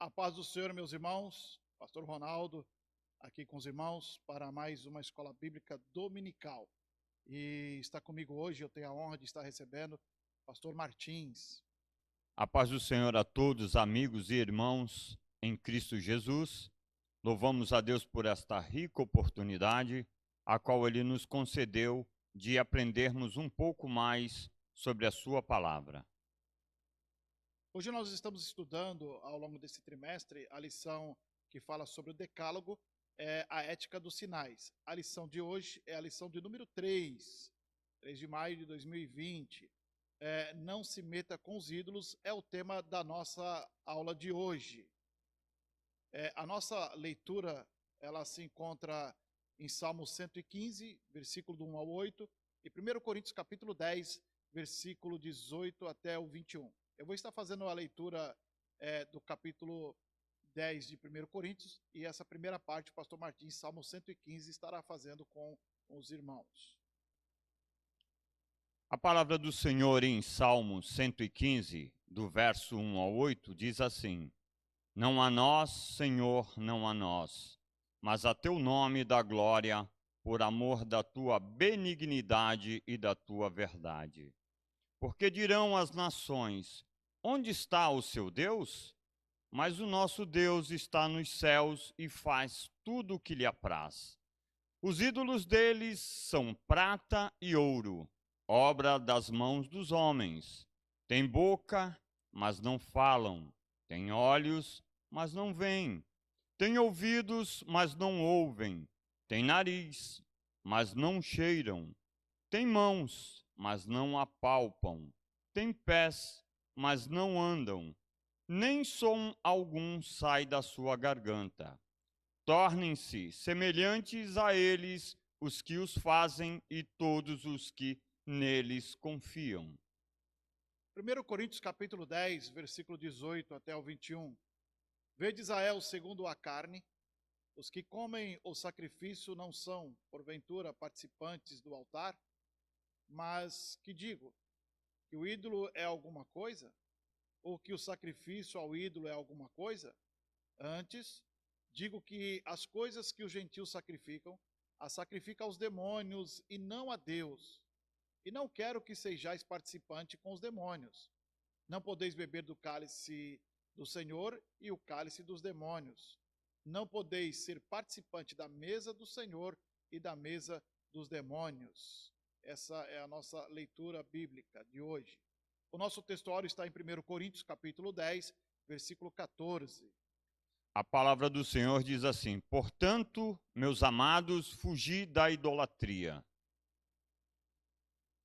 A paz do Senhor, meus irmãos. Pastor Ronaldo, aqui com os irmãos, para mais uma escola bíblica dominical. E está comigo hoje, eu tenho a honra de estar recebendo Pastor Martins. A paz do Senhor a todos, amigos e irmãos em Cristo Jesus. Louvamos a Deus por esta rica oportunidade, a qual Ele nos concedeu de aprendermos um pouco mais sobre a Sua palavra. Hoje nós estamos estudando, ao longo desse trimestre, a lição que fala sobre o decálogo, a ética dos sinais. A lição de hoje é a lição de número 3 de maio de 2020. Não se meta com os ídolos é o tema da nossa aula de hoje. A nossa leitura, ela se encontra em Salmo 115, versículo do 1 ao 8, e 1 Coríntios capítulo 10, versículo 18 até o 21. Eu vou estar fazendo a leitura do capítulo 10 de 1 Coríntios, e essa primeira parte o pastor Martins, Salmo 115, estará fazendo com os irmãos. A palavra do Senhor em Salmo 115, do verso 1 ao 8, diz assim: Não a nós, Senhor, não a nós, mas a teu nome dá glória, por amor da tua benignidade e da tua verdade. Porque dirão as nações: onde está o seu Deus? Mas o nosso Deus está nos céus e faz tudo o que lhe apraz. Os ídolos deles são prata e ouro, obra das mãos dos homens. Têm boca, mas não falam. Têm olhos, mas não veem. Têm ouvidos, mas não ouvem. Têm nariz, mas não cheiram. Têm mãos, mas não apalpam. Têm pés, mas não andam. Nem som algum sai da sua garganta. Tornem-se semelhantes a eles os que os fazem e todos os que neles confiam. 1 Coríntios capítulo 10, versículo 18 até o 21. Vede Israel segundo a carne, os que comem o sacrifício não são, porventura, participantes do altar? Mas que digo? Que o ídolo é alguma coisa? Ou que o sacrifício ao ídolo é alguma coisa? Antes, digo que as coisas que os gentios sacrificam, as sacrificam aos demônios e não a Deus. E não quero que sejais participante com os demônios. Não podeis beber do cálice do Senhor e o cálice dos demônios. Não podeis ser participante da mesa do Senhor e da mesa dos demônios. Essa é a nossa leitura bíblica de hoje. O nosso textuário está em 1 Coríntios capítulo 10, versículo 14. A palavra do Senhor diz assim: Portanto, meus amados, fugi da idolatria.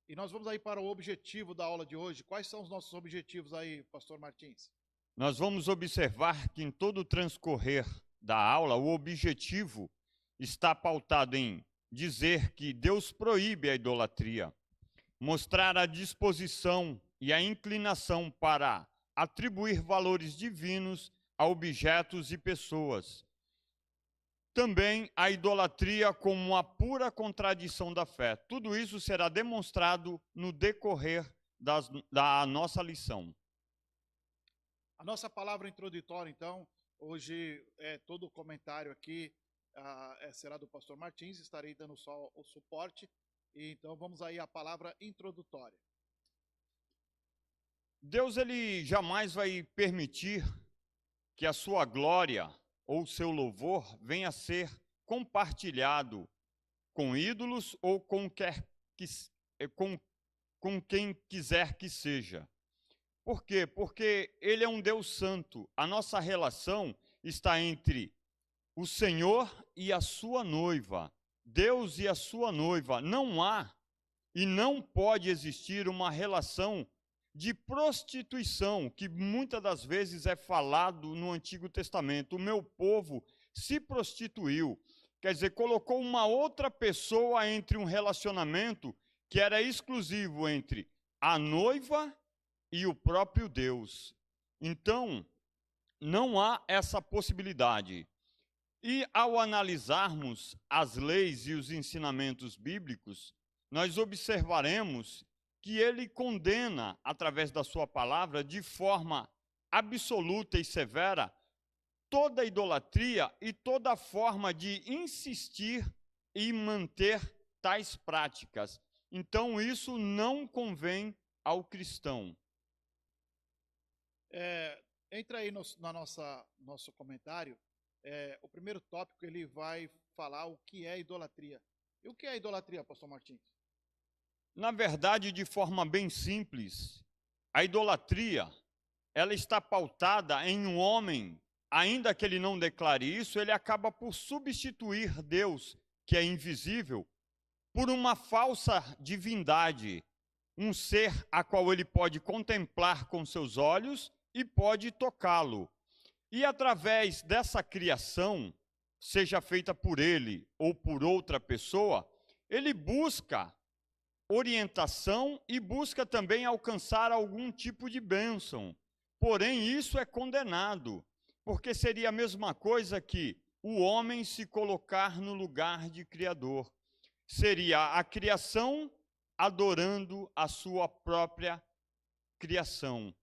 E nós vamos aí para o objetivo da aula de hoje. Quais são os nossos objetivos aí, pastor Martins? Nós vamos observar que em todo o transcorrer da aula, o objetivo está pautado em dizer que Deus proíbe a idolatria, mostrar a disposição e a inclinação para atribuir valores divinos a objetos e pessoas. Também a idolatria como uma pura contradição da fé. Tudo isso será demonstrado no decorrer da nossa lição. A nossa palavra introdutória, então, hoje todo o comentário aqui será do pastor Martins, estarei dando só o suporte. E então vamos aí à palavra introdutória. Deus, ele jamais vai permitir que a sua glória ou seu louvor venha a ser compartilhado com ídolos ou com quem quiser que seja. Por quê? Porque ele é um Deus santo. A nossa relação está entre o Senhor e a sua noiva. Deus e a sua noiva. Não há e não pode existir uma relação de prostituição, que muitas das vezes é falado no Antigo Testamento. O meu povo se prostituiu. Quer dizer, colocou uma outra pessoa entre um relacionamento que era exclusivo entre a noiva e o próprio Deus. Então, não há essa possibilidade. E ao analisarmos as leis e os ensinamentos bíblicos, nós observaremos que ele condena, através da sua palavra, de forma absoluta e severa, toda idolatria e toda forma de insistir e manter tais práticas. Então, isso não convém ao cristão. Entra aí no nosso comentário. O primeiro tópico, ele vai falar o que é idolatria. E o que é idolatria, pastor Martins? Na verdade, de forma bem simples, a idolatria, ela está pautada em um homem, ainda que ele não declare isso, ele acaba por substituir Deus, que é invisível, por uma falsa divindade, um ser a qual ele pode contemplar com seus olhos e pode tocá-lo. E através dessa criação, seja feita por ele ou por outra pessoa, ele busca orientação e busca também alcançar algum tipo de bênção. Porém, isso é condenado, porque seria a mesma coisa que o homem se colocar no lugar de criador. Seria a criação adorando a sua própria criação.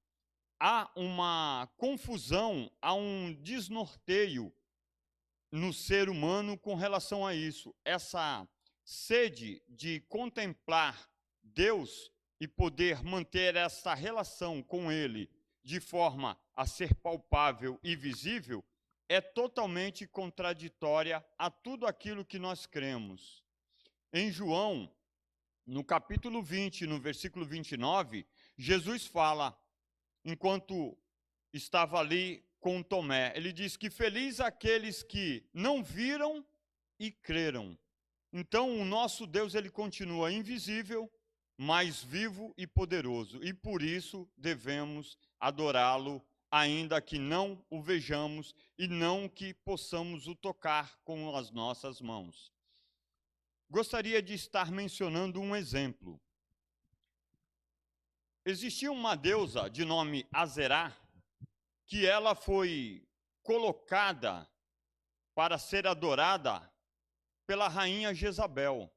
Há uma confusão, há um desnorteio no ser humano com relação a isso. Essa sede de contemplar Deus e poder manter essa relação com Ele de forma a ser palpável e visível é totalmente contraditória a tudo aquilo que nós cremos. Em João, no capítulo 20, no versículo 29, Jesus fala, enquanto estava ali com Tomé, ele diz que feliz aqueles que não viram e creram. Então, o nosso Deus, ele continua invisível, mas vivo e poderoso, e por isso devemos adorá-lo, ainda que não o vejamos e não que possamos o tocar com as nossas mãos. Gostaria de estar mencionando um exemplo. Existia uma deusa de nome Azerá, que ela foi colocada para ser adorada pela rainha Jezabel.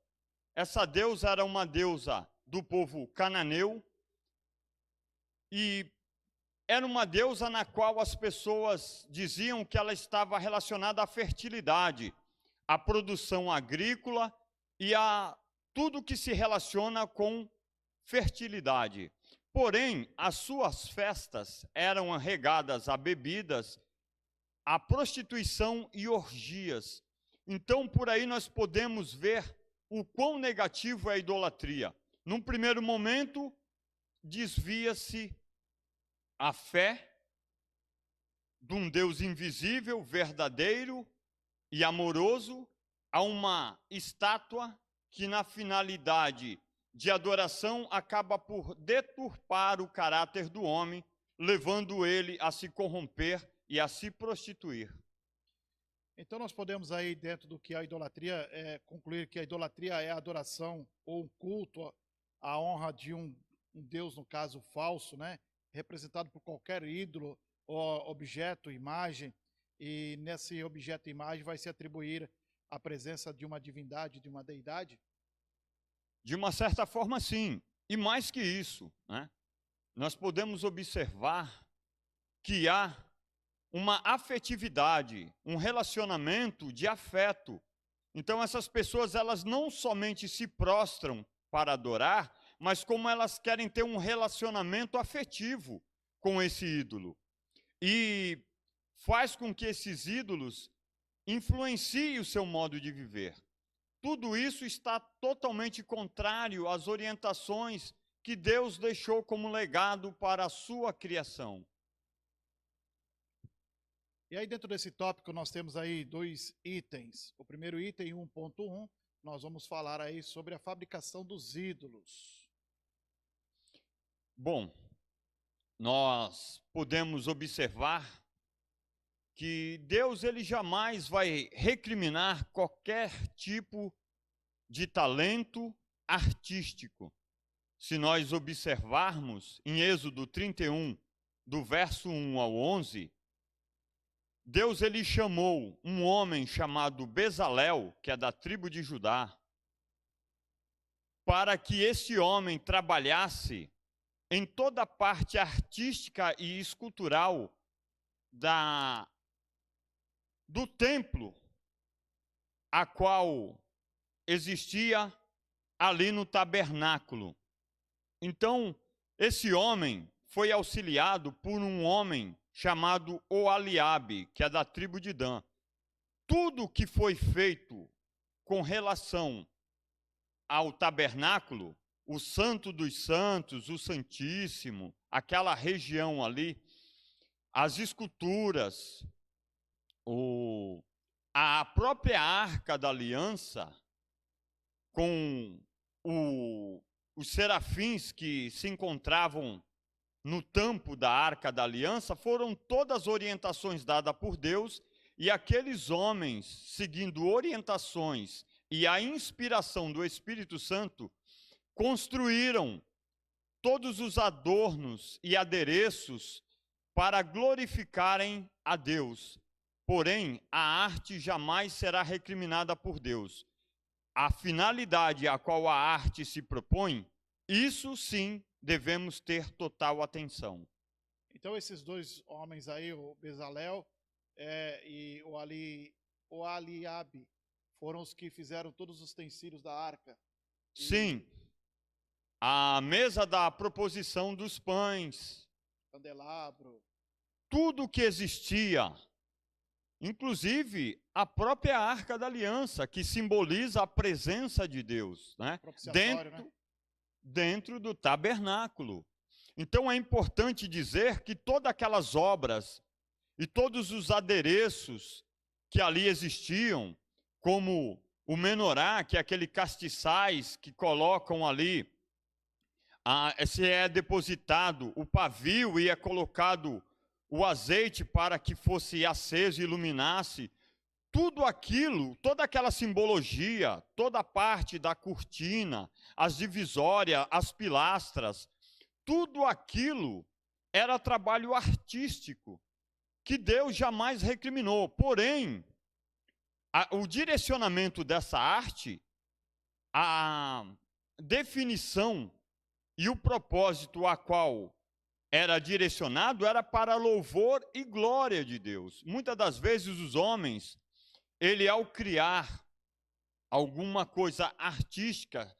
Essa deusa era uma deusa do povo cananeu e era uma deusa na qual as pessoas diziam que ela estava relacionada à fertilidade, à produção agrícola e a tudo que se relaciona com fertilidade. Porém, as suas festas eram regadas a bebidas, a prostituição e orgias. Então, por aí nós podemos ver o quão negativo é a idolatria. Num primeiro momento, desvia-se a fé de um Deus invisível, verdadeiro e amoroso, a uma estátua que, na finalidade de adoração, acaba por deturpar o caráter do homem, levando ele a se corromper e a se prostituir. Então nós podemos aí, dentro do que é a idolatria, concluir que a idolatria é a adoração ou um culto à honra de um Deus, no caso, falso, né? Representado por qualquer ídolo ou objeto, imagem, e nesse objeto e imagem vai se atribuir a presença de uma divindade, de uma deidade? De uma certa forma, sim. E mais que isso, né? Nós podemos observar que há uma afetividade, um relacionamento de afeto. Então, essas pessoas, elas não somente se prostram para adorar, mas como elas querem ter um relacionamento afetivo com esse ídolo. E faz com que esses ídolos influenciem o seu modo de viver. Tudo isso está totalmente contrário às orientações que Deus deixou como legado para a sua criação. E aí, dentro desse tópico, nós temos aí 2 itens. O primeiro item, 1.1, nós vamos falar aí sobre a fabricação dos ídolos. Bom, nós podemos observar que Deus, ele jamais vai recriminar qualquer tipo de talento artístico. Se nós observarmos em Êxodo 31, do verso 1 ao 11, Deus, ele chamou um homem chamado Bezalel, que é da tribo de Judá, para que esse homem trabalhasse em toda a parte artística e escultural da do templo, a qual existia ali no tabernáculo. Então, esse homem foi auxiliado por um homem chamado Oaliabe, que é da tribo de Dan. Tudo que foi feito com relação ao tabernáculo, o Santo dos Santos, o Santíssimo, aquela região ali, as esculturas, a própria Arca da Aliança, com os serafins que se encontravam no tampo da Arca da Aliança, foram todas orientações dadas por Deus, e aqueles homens, seguindo orientações e a inspiração do Espírito Santo, construíram todos os adornos e adereços para glorificarem a Deus. Porém, a arte jamais será recriminada por Deus. A finalidade a qual a arte se propõe, isso sim devemos ter total atenção. Então esses dois homens aí, o Bezalel e o Aliabe, foram os que fizeram todos os utensílios da arca. Sim, a mesa da proposição dos pães, candelabro, tudo que existia, inclusive a própria Arca da Aliança, que simboliza a presença de Deus, né? Dentro do tabernáculo. Então é importante dizer que todas aquelas obras e todos os adereços que ali existiam, como o menorá, que é aquele castiçais que colocam ali, se é depositado o pavio e é colocado o azeite para que fosse aceso e iluminasse, tudo aquilo, toda aquela simbologia, toda a parte da cortina, as divisórias, as pilastras, tudo aquilo era trabalho artístico que Deus jamais recriminou. Porém, o direcionamento dessa arte, a definição e o propósito a qual era direcionado era para louvor e glória de Deus. Muitas das vezes os homens, ele ao criar alguma coisa artística,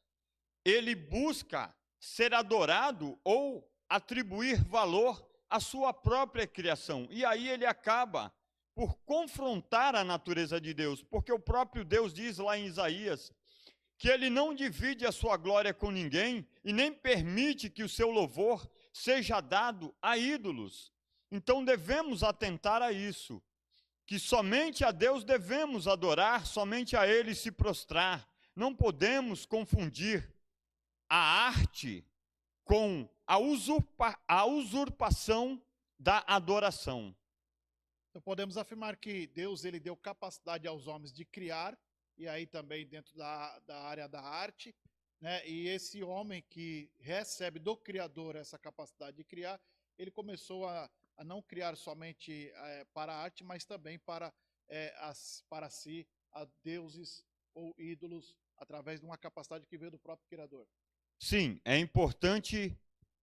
ele busca ser adorado ou atribuir valor à sua própria criação. E aí ele acaba por confrontar a natureza de Deus, porque o próprio Deus diz lá em Isaías que ele não divide a sua glória com ninguém e nem permite que o seu louvor seja dado a ídolos. Então devemos atentar a isso, que somente a Deus devemos adorar, somente a Ele se prostrar. Não podemos confundir a arte com a usurpação da adoração. Então podemos afirmar que Deus ele deu capacidade aos homens de criar, e aí também dentro da área da arte, né? E esse homem que recebe do Criador essa capacidade de criar, ele começou a não criar somente para a arte, mas também para si, a deuses ou ídolos, através de uma capacidade que veio do próprio Criador. Sim, é importante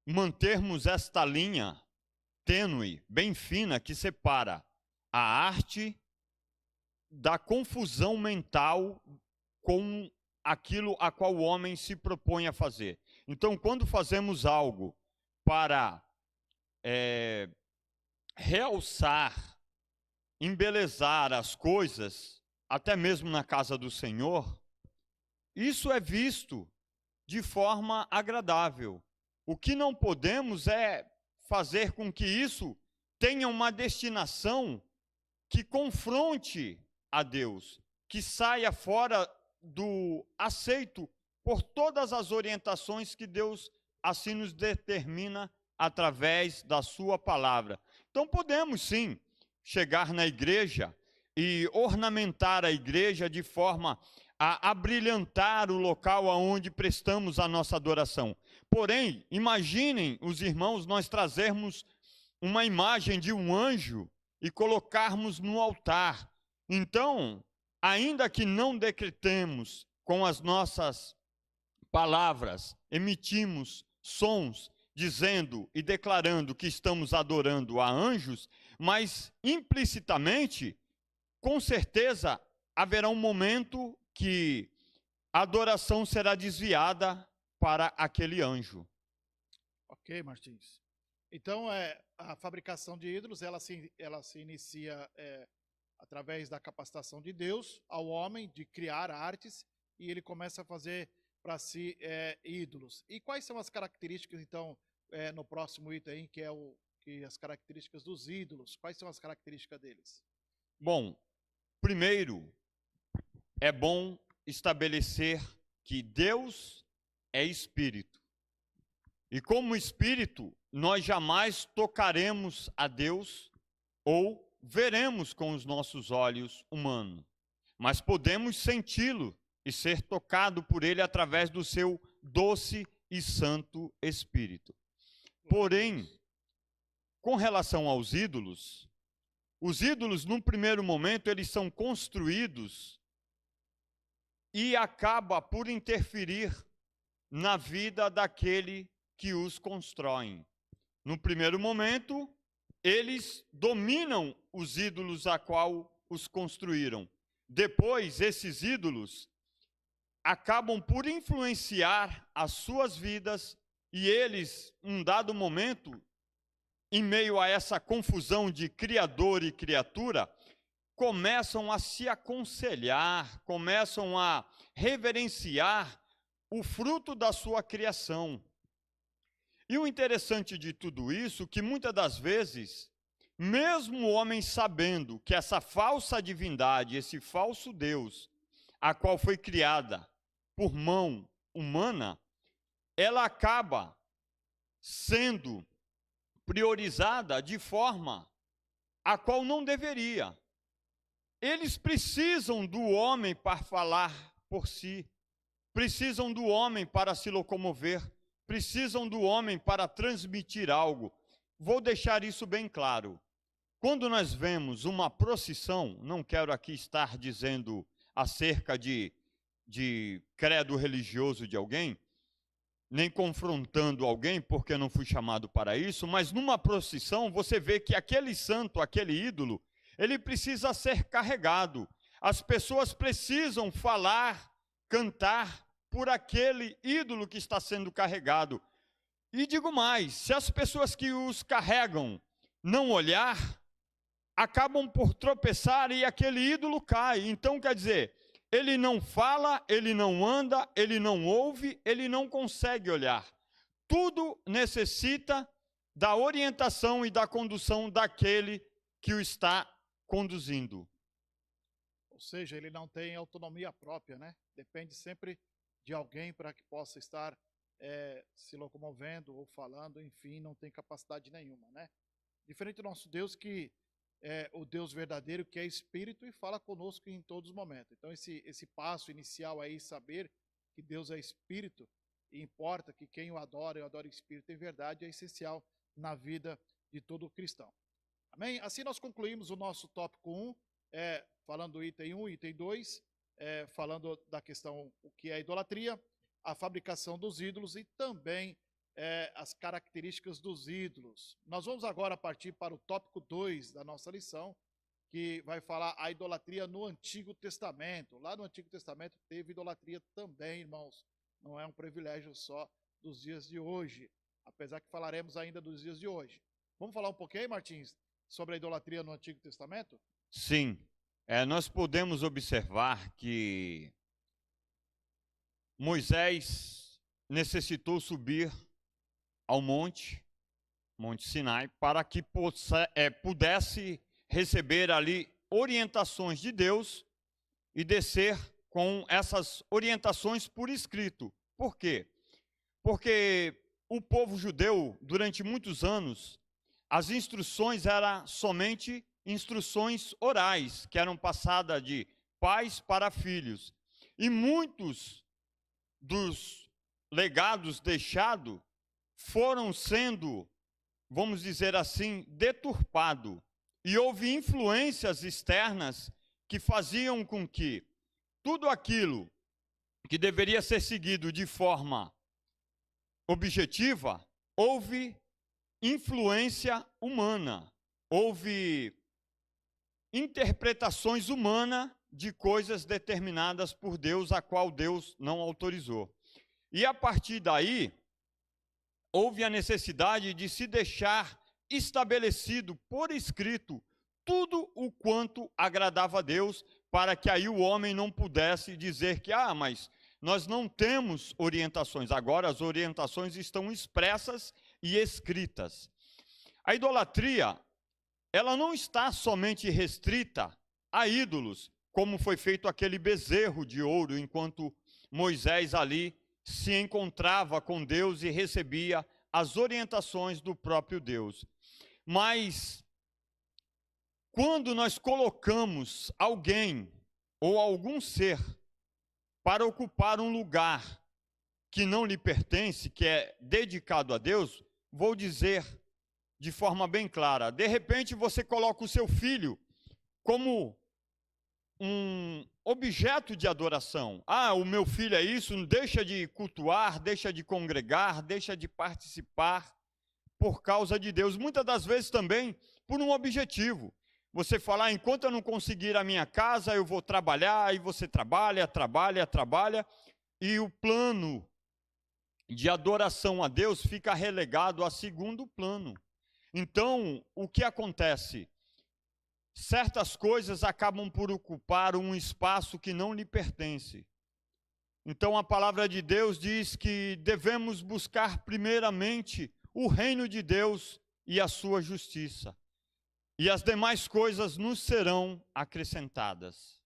mantermos esta linha tênue, bem fina, que separa a arte da confusão mental com aquilo a qual o homem se propõe a fazer. Então, quando fazemos algo para realçar, embelezar as coisas, até mesmo na casa do Senhor, isso é visto de forma agradável. O que não podemos é fazer com que isso tenha uma destinação que confronte a Deus, que saia fora do aceito por todas as orientações que Deus assim nos determina através da sua palavra. Então podemos sim chegar na igreja e ornamentar a igreja de forma a abrilhantar o local aonde prestamos a nossa adoração. Porém, imaginem os irmãos nós trazermos uma imagem de um anjo e colocarmos no altar. Então, ainda que não decretemos com as nossas palavras, emitimos sons dizendo e declarando que estamos adorando a anjos, mas implicitamente com certeza haverá um momento que a adoração será desviada para aquele anjo. Ok, Martins. Então, a fabricação de ídolos, ela se inicia através da capacitação de Deus ao homem de criar artes, e ele começa a fazer para si ídolos. E quais são as características, então, no próximo item, que é as características dos ídolos? Quais são as características deles? Bom, primeiro, é bom estabelecer que Deus é espírito. E como espírito, nós jamais tocaremos a Deus ou veremos com os nossos olhos humanos, mas podemos senti-lo e ser tocado por ele através do seu doce e santo Espírito. Porém, com relação aos ídolos, os ídolos, num primeiro momento, eles são construídos e acaba por interferir na vida daquele que os constroem. No primeiro momento, eles dominam os ídolos a qual os construíram. Depois, esses ídolos acabam por influenciar as suas vidas e eles, em um dado momento, em meio a essa confusão de criador e criatura, começam a se aconselhar, começam a reverenciar o fruto da sua criação. E o interessante de tudo isso, que muitas das vezes, mesmo o homem sabendo que essa falsa divindade, esse falso Deus, a qual foi criada por mão humana, ela acaba sendo priorizada de forma a qual não deveria. Eles precisam do homem para falar por si, precisam do homem para se locomover, precisam do homem para transmitir algo. Vou deixar isso bem claro. Quando nós vemos uma procissão, não quero aqui estar dizendo acerca de credo religioso de alguém, nem confrontando alguém, porque não fui chamado para isso, mas numa procissão você vê que aquele santo, aquele ídolo, ele precisa ser carregado. As pessoas precisam falar, cantar por aquele ídolo que está sendo carregado. E digo mais, se as pessoas que os carregam não olhar, acabam por tropeçar e aquele ídolo cai. Então, quer dizer, ele não fala, ele não anda, ele não ouve, ele não consegue olhar. Tudo necessita da orientação e da condução daquele que o está conduzindo. Ou seja, ele não tem autonomia própria, né? Depende sempre de alguém para que possa estar se locomovendo ou falando, enfim, não tem capacidade nenhuma, né? Diferente do nosso Deus, que é o Deus verdadeiro, que é Espírito e fala conosco em todos os momentos. Então, esse passo inicial aí, saber que Deus é Espírito, e importa que quem o adora em Espírito em verdade, é essencial na vida de todo cristão. Amém? Assim nós concluímos o nosso tópico 1, falando do item 1, item 2, falando da questão o que é idolatria, a fabricação dos ídolos e também as características dos ídolos. Nós vamos agora partir para o tópico 2 da nossa lição, que vai falar a idolatria no Antigo Testamento. Lá no Antigo Testamento teve idolatria também, irmãos. Não é um privilégio só dos dias de hoje, apesar que falaremos ainda dos dias de hoje. Vamos falar um pouquinho, Martins, sobre a idolatria no Antigo Testamento? Sim, nós podemos observar que Moisés necessitou subir ao Monte Sinai, para que pudesse receber ali orientações de Deus e descer com essas orientações por escrito. Por quê? Porque o povo judeu, durante muitos anos, as instruções eram somente instruções orais, que eram passadas de pais para filhos. E muitos dos legados deixados foram sendo, vamos dizer assim, deturpados. E houve influências externas que faziam com que tudo aquilo que deveria ser seguido de forma objetiva, houve influência humana, houve interpretações humanas de coisas determinadas por Deus, a qual Deus não autorizou. E a partir daí, houve a necessidade de se deixar estabelecido por escrito tudo o quanto agradava a Deus, para que aí o homem não pudesse dizer que, mas nós não temos orientações. Agora as orientações estão expressas e escritas. A idolatria, ela não está somente restrita a ídolos, como foi feito aquele bezerro de ouro, enquanto Moisés ali se encontrava com Deus e recebia as orientações do próprio Deus. Mas, quando nós colocamos alguém ou algum ser para ocupar um lugar que não lhe pertence, que é dedicado a Deus, vou dizer de forma bem clara, de repente você coloca o seu filho como um objeto de adoração. O meu filho é isso, deixa de cultuar, deixa de congregar, deixa de participar por causa de Deus. Muitas das vezes também por um objetivo. Você fala, enquanto eu não conseguir a minha casa, eu vou trabalhar, e você trabalha, e o plano de adoração a Deus fica relegado a segundo plano. Então, o que acontece? Certas coisas acabam por ocupar um espaço que não lhe pertence. Então, a palavra de Deus diz que devemos buscar primeiramente o reino de Deus e a sua justiça. E as demais coisas nos serão acrescentadas.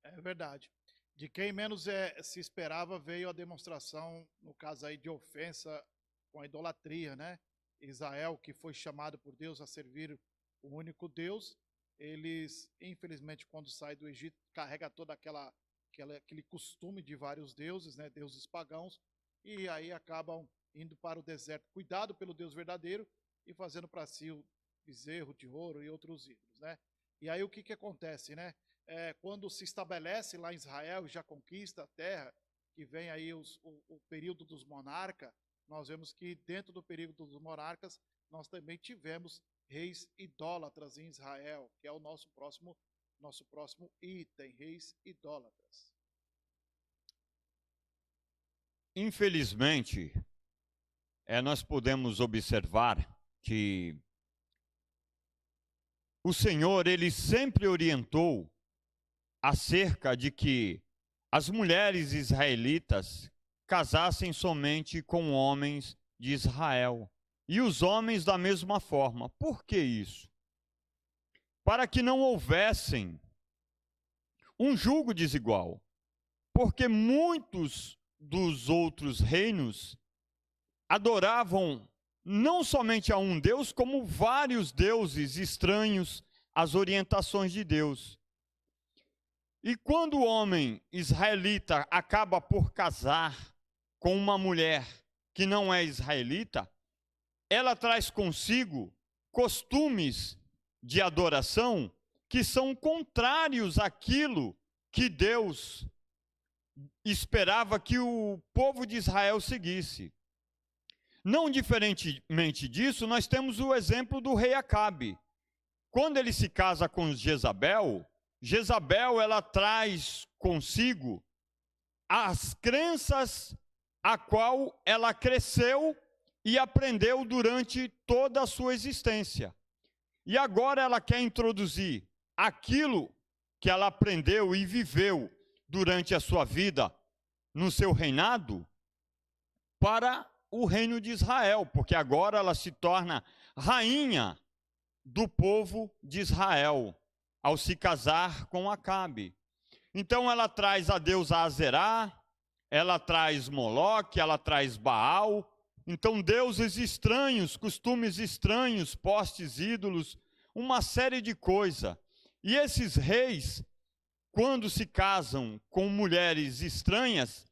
É verdade. De quem menos se esperava veio a demonstração, no caso aí de ofensa com a idolatria, né? Israel, que foi chamado por Deus a servir o único Deus, eles, infelizmente, quando saem do Egito, carrega todo aquele costume de vários deuses, né? Deuses pagãos, e aí acabam indo para o deserto, cuidado pelo Deus verdadeiro e fazendo para si o bezerro de ouro e outros ídolos, né? E aí o que acontece, né? Quando se estabelece lá em Israel e já conquista a terra, que vem aí o período dos monarcas, nós vemos que dentro do período dos monarcas, nós também tivemos reis idólatras em Israel, que é o nosso próximo item, reis idólatras. Infelizmente, nós podemos observar que o Senhor, Ele sempre orientou acerca de que as mulheres israelitas casassem somente com homens de Israel. E os homens da mesma forma. Por que isso? Para que não houvessem um julgo desigual. Porque muitos dos outros reinos adoravam não somente a um Deus, como vários deuses estranhos às orientações de Deus. E quando o homem israelita acaba por casar com uma mulher que não é israelita, ela traz consigo costumes de adoração que são contrários àquilo que Deus esperava que o povo de Israel seguisse. Não diferentemente disso, nós temos o exemplo do rei Acabe. Quando ele se casa com Jezabel, ela traz consigo as crenças a qual ela cresceu e aprendeu durante toda a sua existência. E agora ela quer introduzir aquilo que ela aprendeu e viveu durante a sua vida, no seu reinado, para o reino de Israel, porque agora ela se torna rainha do povo de Israel, ao se casar com Acabe. Então ela traz a deusa Azerá, ela traz Moloque, ela traz Baal. Então deuses estranhos, costumes estranhos, postes, ídolos, uma série de coisas. E esses reis, quando se casam com mulheres estranhas,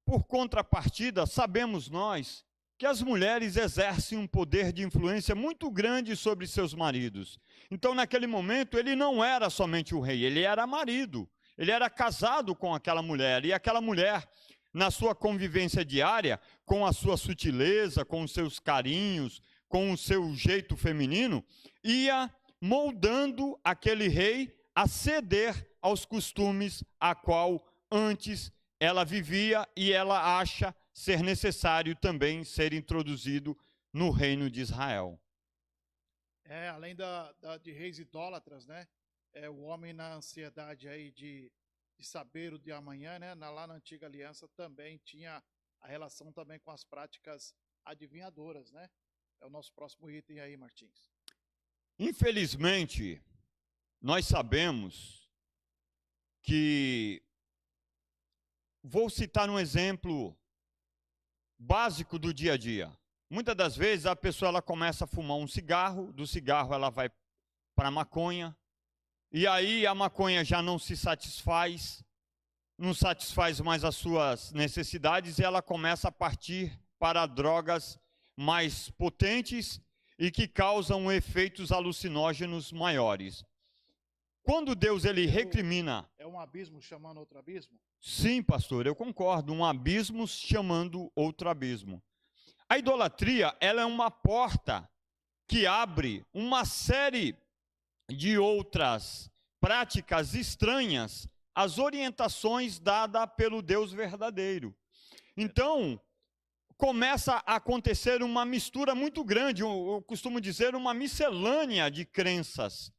por contrapartida, sabemos nós que as mulheres exercem um poder de influência muito grande sobre seus maridos. Então, naquele momento, ele não era somente o rei, ele era marido. Ele era casado com aquela mulher, e aquela mulher, na sua convivência diária, com a sua sutileza, com os seus carinhos, com o seu jeito feminino, ia moldando aquele rei a ceder aos costumes a qual antes ela vivia e ela acha ser necessário também ser introduzido no reino de Israel. Além de reis idólatras, né? O homem na ansiedade aí de saber o dia amanhã, né? Lá na antiga aliança também tinha a relação também com as práticas adivinhadoras, né? É o nosso próximo item aí, Martins. Infelizmente, nós sabemos que, vou citar um exemplo básico do dia a dia. Muitas das vezes a pessoa ela começa a fumar um cigarro, do cigarro ela vai para a maconha, e aí a maconha já não se satisfaz, não satisfaz mais as suas necessidades, e ela começa a partir para drogas mais potentes e que causam efeitos alucinógenos maiores. Quando Deus ele recrimina... É um abismo chamando outro abismo? Sim, pastor, eu concordo, um abismo chamando outro abismo. A idolatria, ela é uma porta que abre uma série de outras práticas estranhas às orientações dadas pelo Deus verdadeiro. Então, começa a acontecer uma mistura muito grande, eu costumo dizer uma miscelânea de crenças.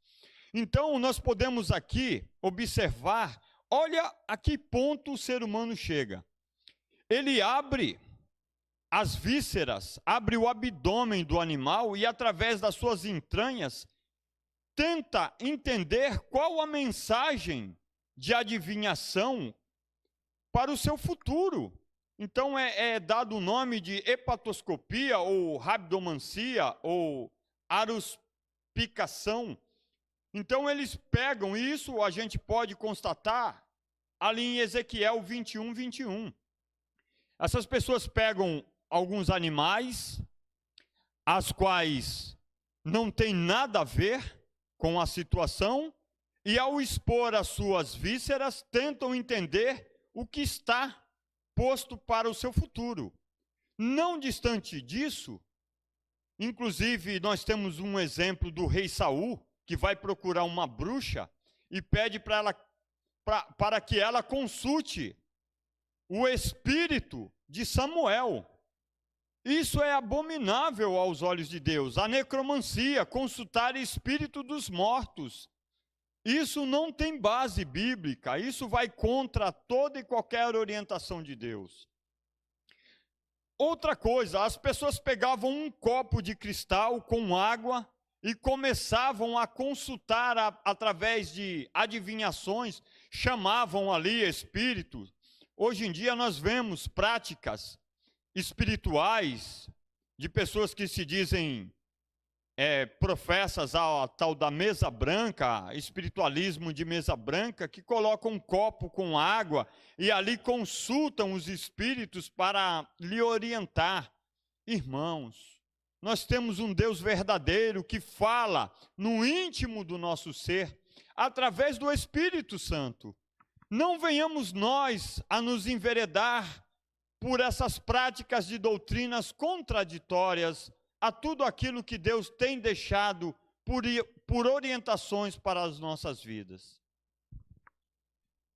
Então, nós podemos aqui observar, olha a que ponto o ser humano chega. Ele abre as vísceras, abre o abdômen do animal e, através das suas entranhas, tenta entender qual a mensagem de adivinhação para o seu futuro. Então, é dado o nome de hepatoscopia, ou rabdomancia, ou aruspicação. Então, eles pegam isso, a gente pode constatar ali em Ezequiel 21, 21. Essas pessoas pegam alguns animais, as quais não têm nada a ver com a situação, e ao expor as suas vísceras, tentam entender o que está posto para o seu futuro. Não distante disso, inclusive nós temos um exemplo do rei Saul, que vai procurar uma bruxa e pede para que ela consulte o espírito de Samuel. Isso é abominável aos olhos de Deus. A necromancia, consultar o espírito dos mortos. Isso não tem base bíblica, isso vai contra toda e qualquer orientação de Deus. Outra coisa, as pessoas pegavam um copo de cristal com água e começavam a consultar através de adivinhações, chamavam ali espíritos. Hoje em dia nós vemos práticas espirituais de pessoas que se dizem professas a tal da mesa branca, espiritualismo de mesa branca, que colocam um copo com água e ali consultam os espíritos para lhe orientar. Irmãos, nós temos um Deus verdadeiro que fala no íntimo do nosso ser, através do Espírito Santo. Não venhamos nós a nos enveredar por essas práticas de doutrinas contraditórias a tudo aquilo que Deus tem deixado por orientações para as nossas vidas.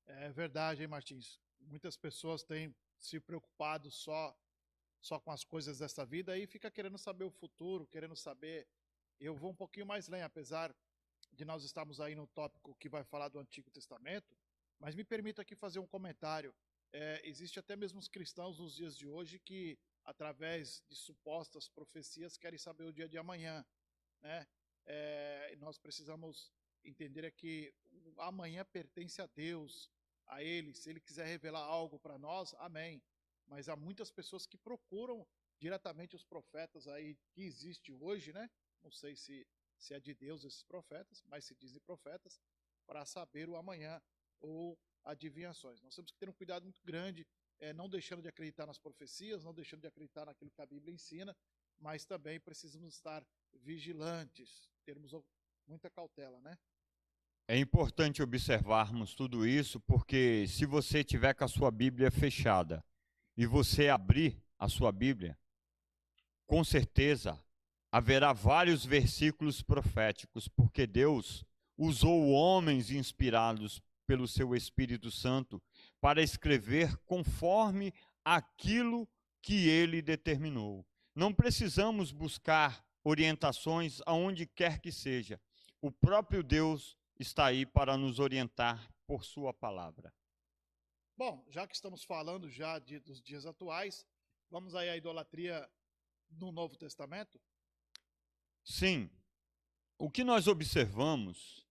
É verdade, hein, Martins? Muitas pessoas têm se preocupado só com as coisas dessa vida e fica querendo saber o futuro, querendo saber. Eu vou um pouquinho mais além, apesar de nós estarmos aí no tópico que vai falar do Antigo Testamento, mas me permita aqui fazer um comentário. Existe até mesmo os cristãos nos dias de hoje que, através de supostas profecias, querem saber o dia de amanhã, né? Nós precisamos entender que o amanhã pertence a Deus, a Ele. Se Ele quiser revelar algo para nós, amém. Mas há muitas pessoas que procuram diretamente os profetas aí que existe hoje, né? Não sei se é de Deus esses profetas, mas se dizem profetas, para saber o amanhã ou adivinhações. Nós temos que ter um cuidado muito grande, não deixando de acreditar nas profecias, não deixando de acreditar naquilo que a Bíblia ensina, mas também precisamos estar vigilantes, termos muita cautela, né? É importante observarmos tudo isso, porque se você tiver com a sua Bíblia fechada e você abrir a sua Bíblia, com certeza haverá vários versículos proféticos, porque Deus usou homens inspirados pelo seu Espírito Santo para escrever conforme aquilo que ele determinou. Não precisamos buscar orientações aonde quer que seja. O próprio Deus está aí para nos orientar por sua palavra. Bom, já que estamos falando já dos dias atuais, vamos aí à idolatria no Novo Testamento? Sim. O que nós observamos,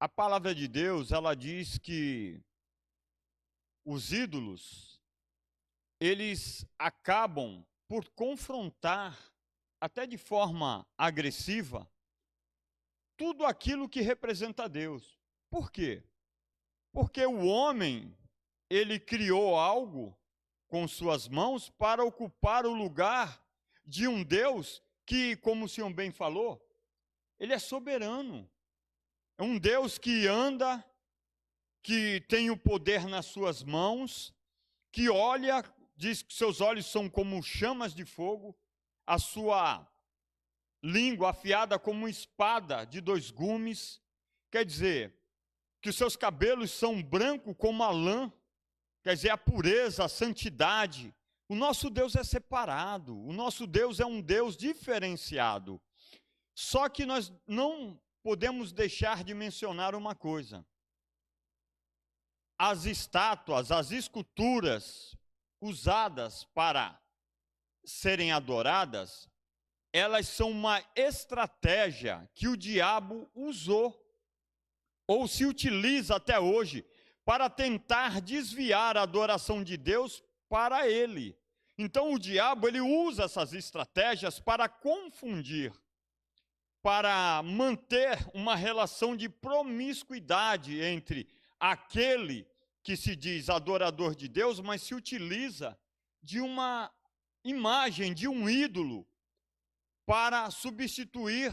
a palavra de Deus, ela diz que os ídolos, eles acabam por confrontar, até de forma agressiva, tudo aquilo que representa Deus. Por quê? Porque o homem, ele criou algo com suas mãos para ocupar o lugar de um Deus que, como o senhor bem falou, ele é soberano. É um Deus que anda, que tem o poder nas suas mãos, que olha, diz que seus olhos são como chamas de fogo, a sua língua afiada como uma espada de 2 gumes, quer dizer, que os seus cabelos são brancos como a lã, quer dizer, a pureza, a santidade. O nosso Deus é separado, o nosso Deus é um Deus diferenciado. Só que nós não podemos deixar de mencionar uma coisa. As estátuas, as esculturas usadas para serem adoradas, elas são uma estratégia que o diabo usou, ou se utiliza até hoje, para tentar desviar a adoração de Deus para ele. Então o diabo, ele usa essas estratégias para confundir, para manter uma relação de promiscuidade entre aquele que se diz adorador de Deus, mas se utiliza de uma imagem, de um ídolo, para substituir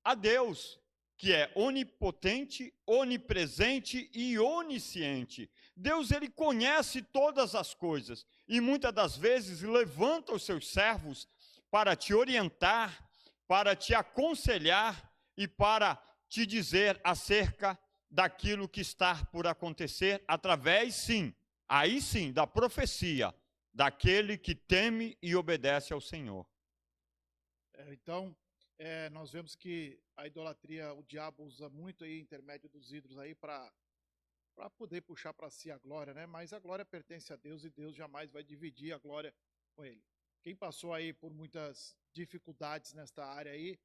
a Deus, que é onipotente, onipresente e onisciente. Deus, ele conhece todas as coisas e muitas das vezes levanta os seus servos para te orientar, para te aconselhar e para te dizer acerca daquilo que está por acontecer através, sim, aí sim, da profecia, daquele que teme e obedece ao Senhor. Então, nós vemos que a idolatria, o diabo usa muito aí, intermédio dos ídolos aí, para poder puxar para si a glória, né? Mas a glória pertence a Deus e Deus jamais vai dividir a glória com ele. Quem passou aí por muitas dificuldades nesta área aí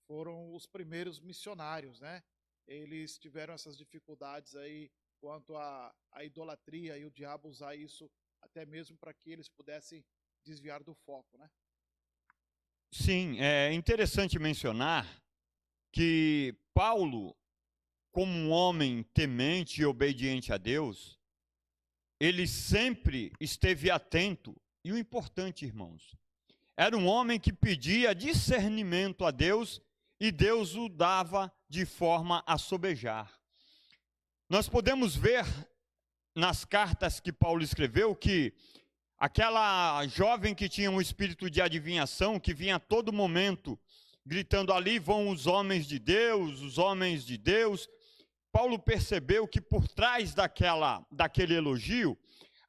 foram os primeiros missionários, né? Eles tiveram essas dificuldades aí quanto à idolatria e o diabo usar isso até mesmo para que eles pudessem desviar do foco, né? Sim, é interessante mencionar que Paulo, como um homem temente e obediente a Deus, ele sempre esteve atento, e o importante, irmãos, era um homem que pedia discernimento a Deus e Deus o dava de forma a sobejar. Nós podemos ver nas cartas que Paulo escreveu que aquela jovem que tinha um espírito de adivinhação, que vinha a todo momento gritando, ali vão os homens de Deus, os homens de Deus. Paulo percebeu que por trás daquele elogio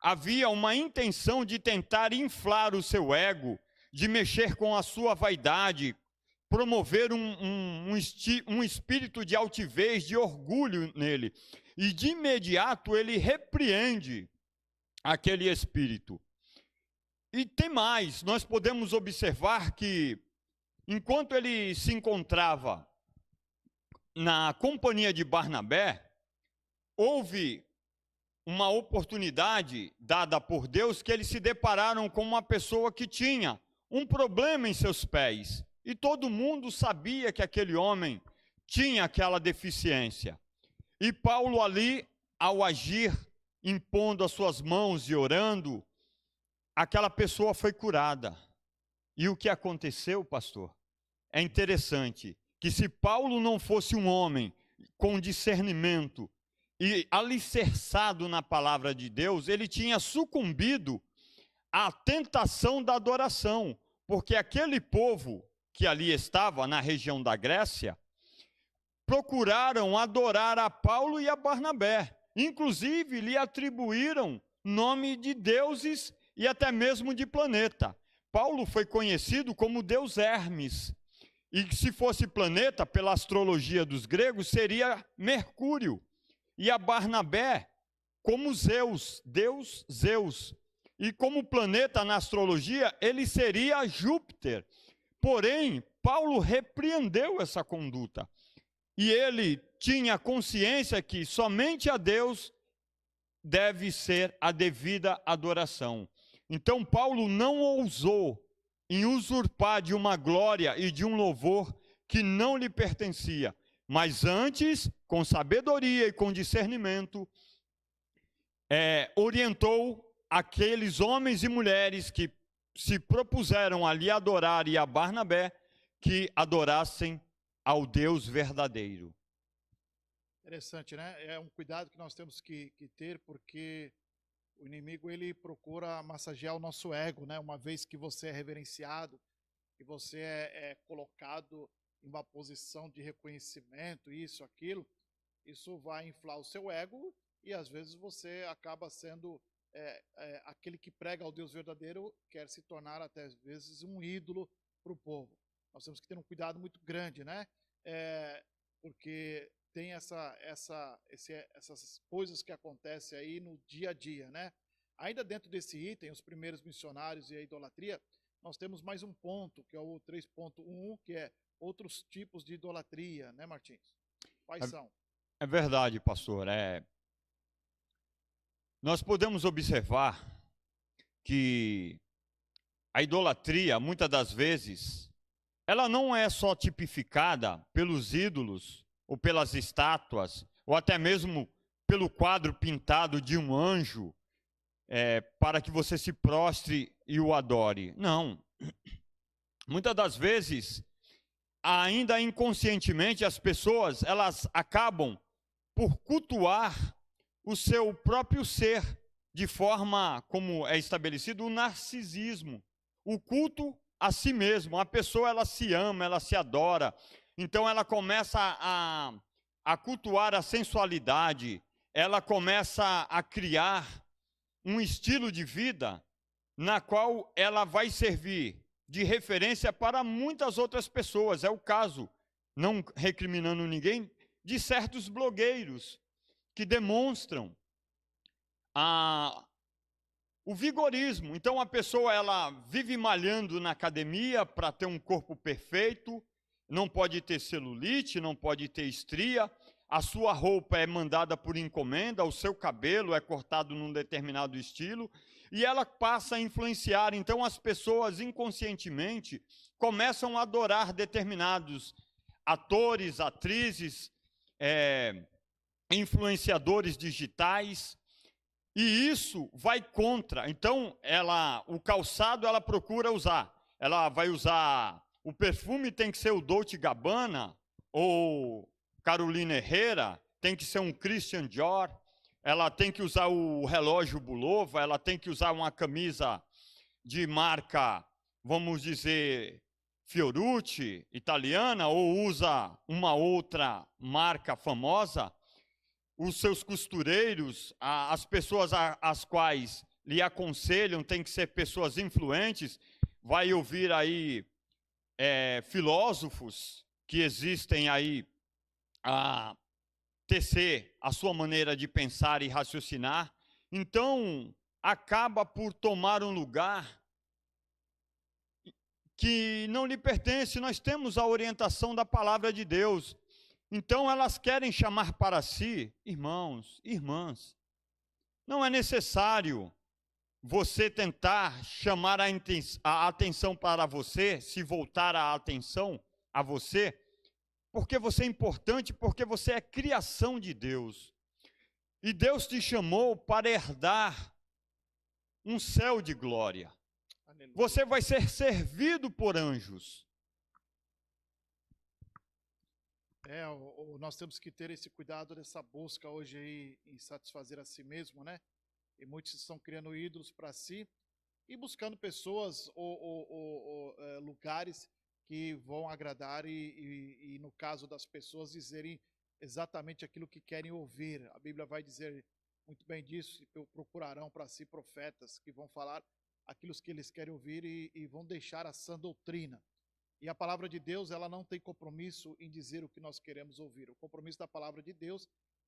havia uma intenção de tentar inflar o seu ego, de mexer com a sua vaidade, promover um espírito de altivez, de orgulho nele. E de imediato ele repreende aquele espírito. E tem mais, nós podemos observar que, enquanto ele se encontrava na companhia de Barnabé, houve uma oportunidade dada por Deus que eles se depararam com uma pessoa que tinha um problema em seus pés. E todo mundo sabia que aquele homem tinha aquela deficiência. E Paulo ali, ao agir, impondo as suas mãos e orando, aquela pessoa foi curada. E o que aconteceu, pastor? É interessante que se Paulo não fosse um homem com discernimento e alicerçado na palavra de Deus, ele tinha sucumbido à tentação da adoração, porque aquele povo que ali estava, na região da Grécia, procuraram adorar a Paulo e a Barnabé. Inclusive, lhe atribuíram nome de deuses e até mesmo de planeta. Paulo foi conhecido como Deus Hermes. E se fosse planeta, pela astrologia dos gregos, seria Mercúrio. E a Barnabé como Zeus, Deus Zeus. E como planeta na astrologia, ele seria Júpiter. Porém, Paulo repreendeu essa conduta. E ele tinha consciência que somente a Deus deve ser a devida adoração. Então, Paulo não ousou em usurpar de uma glória e de um louvor que não lhe pertencia, mas antes, com sabedoria e com discernimento, orientou aqueles homens e mulheres que se propuseram ali adorar e a Barnabé, que adorassem ao Deus verdadeiro. Interessante, né? É um cuidado que nós temos que ter, porque o inimigo ele procura massagear o nosso ego, né? Uma vez que você é reverenciado, que você é colocado em uma posição de reconhecimento, isso, aquilo, isso vai inflar o seu ego e às vezes você acaba sendo aquele que prega ao Deus verdadeiro, quer se tornar até às vezes um ídolo para o povo. Nós temos que ter um cuidado muito grande, né? Porque tem essas coisas que acontecem aí no dia a dia, né? Ainda dentro desse item, os primeiros missionários e a idolatria, nós temos mais um ponto, que é o 3.11, que é outros tipos de idolatria, né, Martins? Quais são? É verdade, pastor. Nós podemos observar que a idolatria, muitas das vezes, ela não é só tipificada pelos ídolos, ou pelas estátuas, ou até mesmo pelo quadro pintado de um anjo, para que você se prostre e o adore. Não. Muitas das vezes, ainda inconscientemente, as pessoas elas acabam por cultuar o seu próprio ser, de forma, como é estabelecido, o narcisismo, o culto a si mesmo. A pessoa ela se ama, ela se adora, então ela começa a cultuar a sensualidade, ela começa a criar um estilo de vida na qual ela vai servir de referência para muitas outras pessoas. É o caso, não recriminando ninguém, de certos blogueiros que demonstram o vigorismo. Então a pessoa ela vive malhando na academia para ter um corpo perfeito, não pode ter celulite, não pode ter estria, a sua roupa é mandada por encomenda, o seu cabelo é cortado num determinado estilo, e ela passa a influenciar. Então as pessoas inconscientemente começam a adorar determinados atores, atrizes, influenciadores digitais, e isso vai contra. Então, o calçado ela procura usar. Ela vai usar, o perfume tem que ser o Dolce & Gabbana, ou Carolina Herrera, tem que ser um Christian Dior, ela tem que usar o relógio Bulova, ela tem que usar uma camisa de marca, vamos dizer, Fiorucci, italiana, ou usa uma outra marca famosa. Os seus costureiros, as pessoas às quais lhe aconselham, tem que ser pessoas influentes. Vai ouvir aí filósofos que existem aí a tecer a sua maneira de pensar e raciocinar. Então, acaba por tomar um lugar que não lhe pertence. Nós temos a orientação da palavra de Deus. Então elas querem chamar para si, irmãos, irmãs. Não é necessário você tentar chamar a atenção para você, se voltar a atenção a você, porque você é importante, porque você é criação de Deus. E Deus te chamou para herdar um céu de glória. Aleluia. Você vai ser servido por anjos. Nós temos que ter esse cuidado dessa busca hoje aí em satisfazer a si mesmo, né? E muitos estão criando ídolos para si e buscando pessoas ou lugares que vão agradar e no caso das pessoas, dizerem exatamente aquilo que querem ouvir. A Bíblia vai dizer muito bem disso, e procurarão para si profetas que vão falar aquilo que eles querem ouvir e vão deixar a sã doutrina. E a palavra de Deus, ela não tem compromisso em dizer o que nós queremos ouvir. O compromisso da palavra de Deus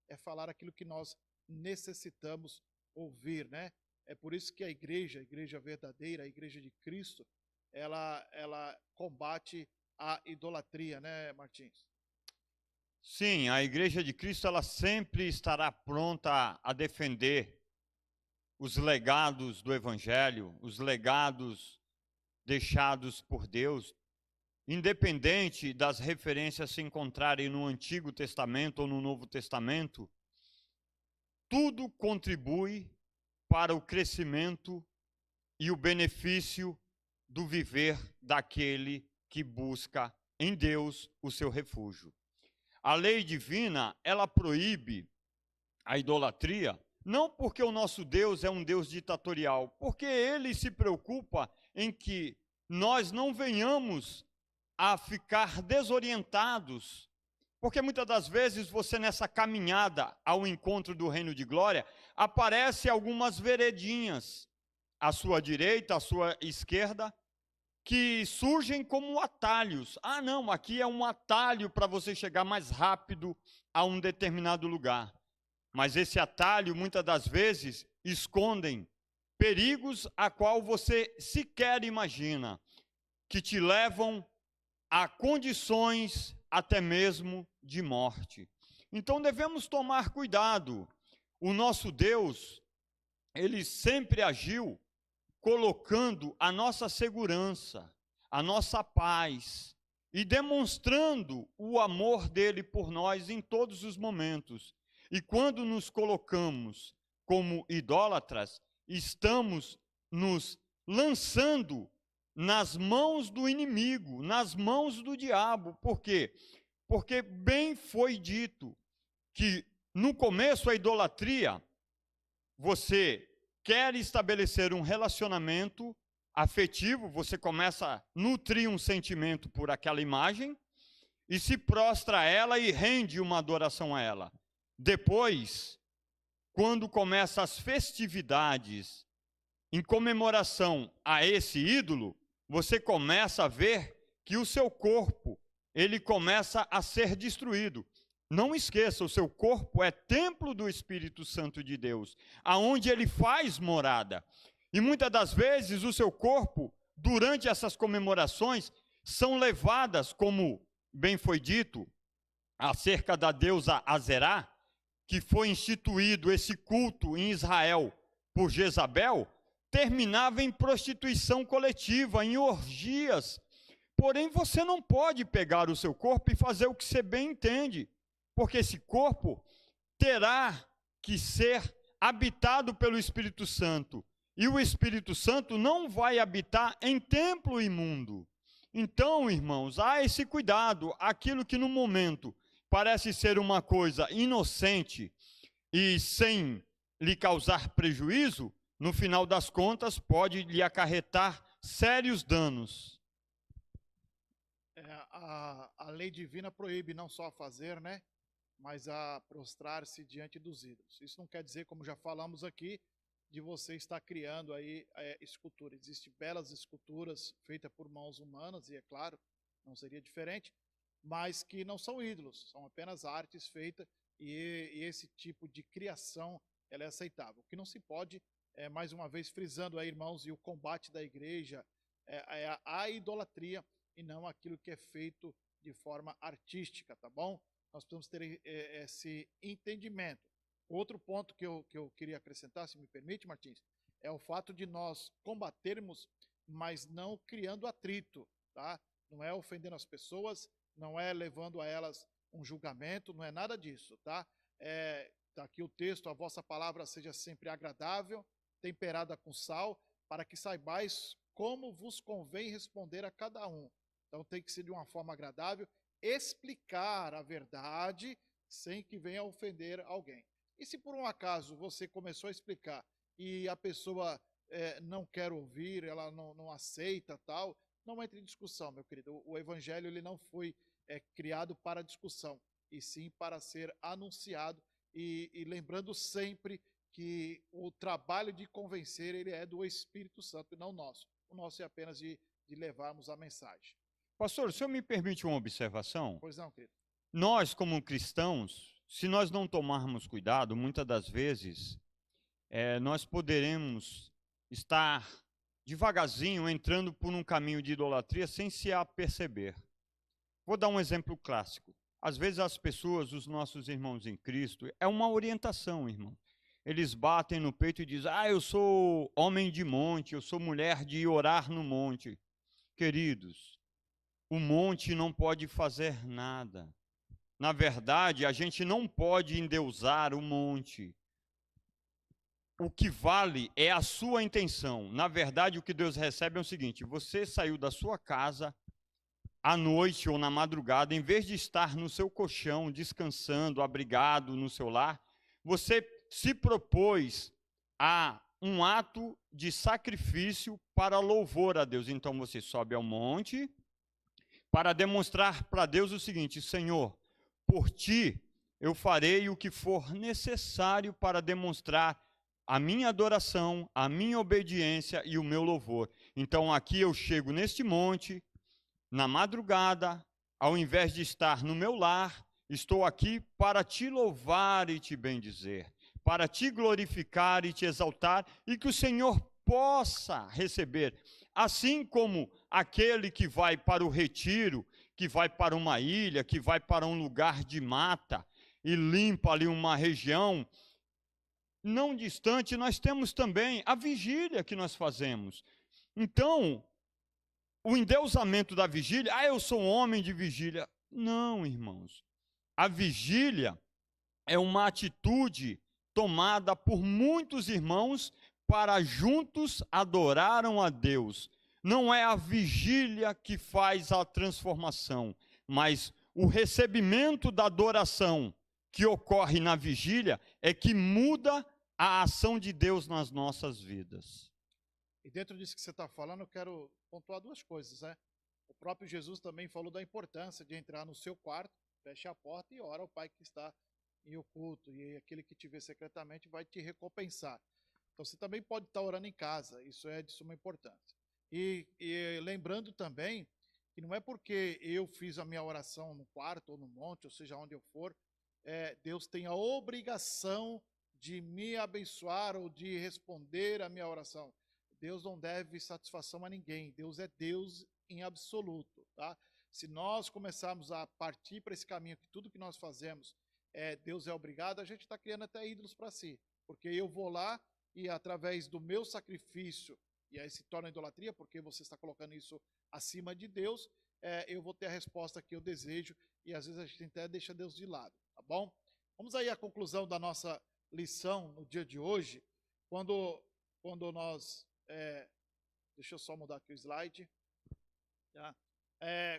é falar aquilo que nós necessitamos ouvir, né? É por isso que a igreja verdadeira, a igreja de Cristo, ela combate a idolatria, né, Martins? Sim, a Igreja de Cristo ela sempre estará pronta a defender os legados do Evangelho, os legados deixados por Deus, independente das referências se encontrarem no Antigo Testamento ou no Novo Testamento, tudo contribui para o crescimento e o benefício do viver daquele que busca em Deus o seu refúgio. A lei divina, ela proíbe a idolatria, não porque o nosso Deus é um Deus ditatorial, porque ele se preocupa em que nós não venhamos a ficar desorientados, porque muitas das vezes você nessa caminhada ao encontro do reino de glória, aparece algumas veredinhas, à sua direita, à sua esquerda, que surgem como atalhos. Ah, não, aqui é um atalho para você chegar mais rápido a um determinado lugar. Mas esse atalho, muitas das vezes, escondem perigos a qual você sequer imagina, que te levam a condições até mesmo de morte. Então devemos tomar cuidado. O nosso Deus, ele sempre agiu colocando a nossa segurança, a nossa paz e demonstrando o amor dele por nós em todos os momentos. E quando nos colocamos como idólatras, estamos nos lançando nas mãos do inimigo, nas mãos do diabo. Por quê? Porque bem foi dito que no começo a idolatria, você quer estabelecer um relacionamento afetivo, você começa a nutrir um sentimento por aquela imagem e se prostra a ela e rende uma adoração a ela. Depois, quando começam as festividades em comemoração a esse ídolo, você começa a ver que o seu corpo, ele começa a ser destruído. Não esqueça, o seu corpo é templo do Espírito Santo de Deus, aonde ele faz morada. E muitas das vezes o seu corpo, durante essas comemorações, são levadas, como bem foi dito, acerca da deusa Azerá, que foi instituído esse culto em Israel por Jezabel, terminava em prostituição coletiva, em orgias. Porém, você não pode pegar o seu corpo e fazer o que você bem entende, porque esse corpo terá que ser habitado pelo Espírito Santo. E o Espírito Santo não vai habitar em templo imundo. Então, irmãos, há esse cuidado. Aquilo que no momento parece ser uma coisa inocente e sem lhe causar prejuízo, no final das contas pode lhe acarretar sérios danos. A lei divina proíbe não só a fazer, né, mas a prostrar-se diante dos ídolos. Isso não quer dizer, como já falamos aqui, de você estar criando aí esculturas. Existem belas esculturas feitas por mãos humanas, e é claro, não seria diferente, mas que não são ídolos, são apenas artes feitas, e esse tipo de criação ela é aceitável. O que não se pode, mais uma vez frisando aí, irmãos, e o combate da igreja, é a idolatria e não aquilo que é feito de forma artística, tá bom? Nós precisamos ter esse entendimento. Outro ponto que eu queria acrescentar, se me permite, Martins, é o fato de nós combatermos, mas não criando atrito, tá? Não é ofendendo as pessoas, não é levando a elas um julgamento, não é nada disso, tá? Tá aqui o texto, a vossa palavra seja sempre agradável, temperada com sal, para que saibais como vos convém responder a cada um. Então tem que ser de uma forma agradável, explicar a verdade sem que venha a ofender alguém. E se por um acaso você começou a explicar e a pessoa não quer ouvir, ela não aceita tal, não entre em discussão, meu querido. O evangelho ele não foi criado para discussão, e sim para ser anunciado, e lembrando sempre que o trabalho de convencer ele é do Espírito Santo e não nosso. O nosso é apenas de levarmos a mensagem. Pastor, o senhor me permite uma observação? Pois não, querido. Nós, como cristãos, se nós não tomarmos cuidado, muitas das vezes, nós poderemos estar devagarzinho entrando por um caminho de idolatria sem se aperceber. Vou dar um exemplo clássico. Às vezes as pessoas, os nossos irmãos em Cristo, é uma orientação, irmão. Eles batem no peito e dizem, eu sou homem de monte, eu sou mulher de orar no monte. Queridos, o monte não pode fazer nada. Na verdade, a gente não pode endeusar o monte. O que vale é a sua intenção. Na verdade, o que Deus recebe é o seguinte: você saiu da sua casa à noite ou na madrugada, em vez de estar no seu colchão, descansando, abrigado no seu lar, você se propôs a um ato de sacrifício para louvor a Deus. Então você sobe ao monte para demonstrar para Deus o seguinte: Senhor, por ti eu farei o que for necessário para demonstrar a minha adoração, a minha obediência e o meu louvor. Então aqui eu chego neste monte, na madrugada, ao invés de estar no meu lar, estou aqui para te louvar e te bendizer, para te glorificar e te exaltar, e que o Senhor possa receber, assim como aquele que vai para o retiro, que vai para uma ilha, que vai para um lugar de mata e limpa ali uma região não distante, nós temos também a vigília que nós fazemos. Então, o endeusamento da vigília, eu sou um homem de vigília. Não, irmãos. A vigília é uma atitude tomada por muitos irmãos para juntos adoraram a Deus. Não é a vigília que faz a transformação, mas o recebimento da adoração que ocorre na vigília é que muda a ação de Deus nas nossas vidas. E dentro disso que você está falando, eu quero pontuar duas coisas, né? O próprio Jesus também falou da importância de entrar no seu quarto, feche a porta e ora ao Pai que está em oculto, e aquele que te vê secretamente vai te recompensar. Então você também pode estar orando em casa, isso é de suma importância. E lembrando também que não é porque eu fiz a minha oração no quarto ou no monte, ou seja, onde eu for, Deus tem a obrigação de me abençoar ou de responder a minha oração. Deus não deve satisfação a ninguém. Deus é Deus em absoluto, tá? Se nós começarmos a partir para esse caminho que tudo que nós fazemos, Deus é obrigado, a gente está criando até ídolos para si. Porque eu vou lá e através do meu sacrifício, e aí se torna idolatria, porque você está colocando isso acima de Deus, eu vou ter a resposta que eu desejo, e às vezes a gente até deixa Deus de lado, tá bom? Vamos aí à conclusão da nossa lição no dia de hoje, quando nós, deixa eu só mudar aqui o slide, tá?